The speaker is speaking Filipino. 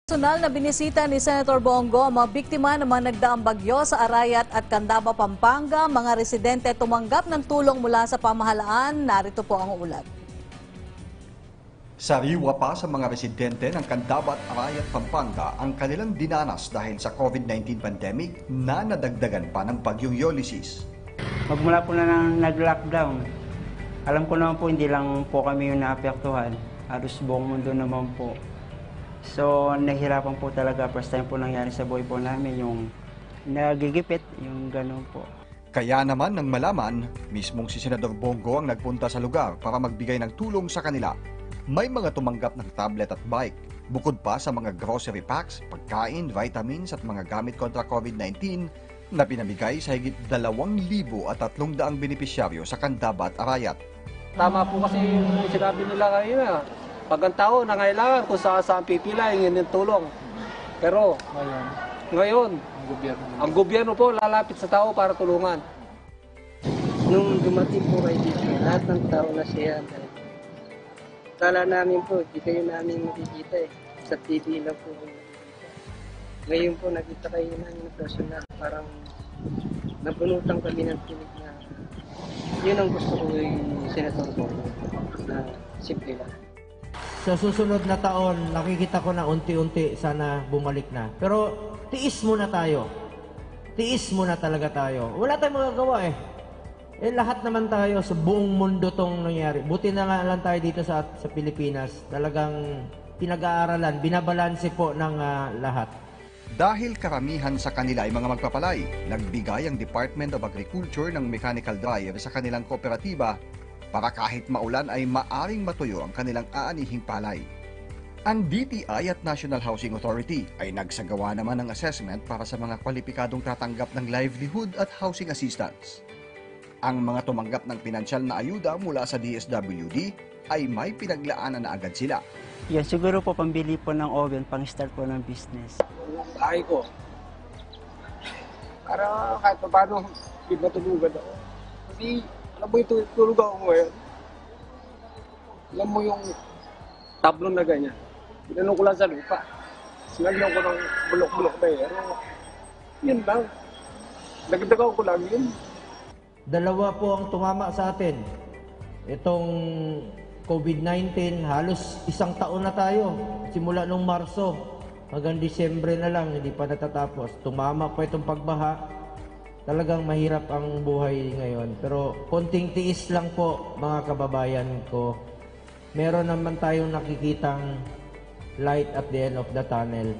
Personal na binisita ni Senator Bongo ang mga biktima ng mga nagdaang bagyo sa Arayat at Candaba, Pampanga. Mga residente tumanggap ng tulong mula sa pamahalaan. Narito po ang ulat. Sariwa pa sa mga residente ng Candaba at Arayat, Pampanga ang kanilang dinanas dahil sa COVID-19 pandemic na nadagdagan pa ng bagyong Ulysses. Magmula po na nang nag-lockdown, alam ko naman po hindi lang po kami yung naapektuhan. Halos buong mundo naman po. So, nahihirapan po talaga. First time po nangyari sa buhay po namin yung nagigipit, yung gano'n po. Kaya naman nang malaman, mismong si Senador Bongo ang nagpunta sa lugar para magbigay ng tulong sa kanila. May mga tumanggap ng tablet at bike, bukod pa sa mga grocery packs, pagkain, vitamins at mga gamit kontra COVID-19 na pinamigay sa higit 2,300 benepisyaryo sa Candaba at Arayat. Tama po kasi yung sinabi nila kanina. Pag ang tao nangailangan kung saan pipila, hingin ng tulong. Pero ngayon, ang gobyerno po lalapit sa tao para tulungan. Nung dumating po kayo dito, lahat ng tao na siya. Kala namin po, di kayo namin makikita eh. Sa TV lang po. Ngayon po, nakita kayo namin personal. Parang nabunutan kami ng tinig na yun ang gusto ko yung Senator ko na simple lang. Sa susunod na taon, nakikita ko na unti-unti sana bumalik na. Pero tiis muna tayo. Tiis muna talaga tayo. Wala tayong magagawa eh. Lahat naman tayo sa buong mundo tong nangyari. Buti na nga lang tayo dito sa Pilipinas. Talagang pinag-aaralan, binabalanse po ng lahat. Dahil karamihan sa kanila ay mga magpapalay, nagbigay ang Department of Agriculture ng mechanical dryer sa kanilang kooperatiba para kahit maulan ay maaring matuyo ang kanilang aanihing palay. Ang DTI at National Housing Authority ay nagsagawa naman ng assessment para sa mga kwalipikadong tatanggap ng livelihood at housing assistance. Ang mga tumanggap ng pinansyal na ayuda mula sa DSWD ay may pinaglaanan na agad sila. Yan, siguro po pambili po ng oven, pang-start po ng business. Bahay ko. Para kahit pa paano, hindi matulugan ako. Kasi alam mo yung tulog ako ngayon. Alam mo yung tablon na ganyan. Pinanong ko lang sa lupa. Sinagyan ko ng bulok-bulok na eh. Pero yun lang. Nagdagaw ko lang yun. Dalawa po ang tumama sa atin. Itong COVID-19, halos isang taon na tayo. Simula nung Marso hanggang Disyembre na lang, hindi pa natatapos. Tumama pa itong pagbaha. Talagang mahirap ang buhay ngayon. Pero konting tiis lang po mga kababayan ko. Meron naman tayong nakikitang light at the end of the tunnel.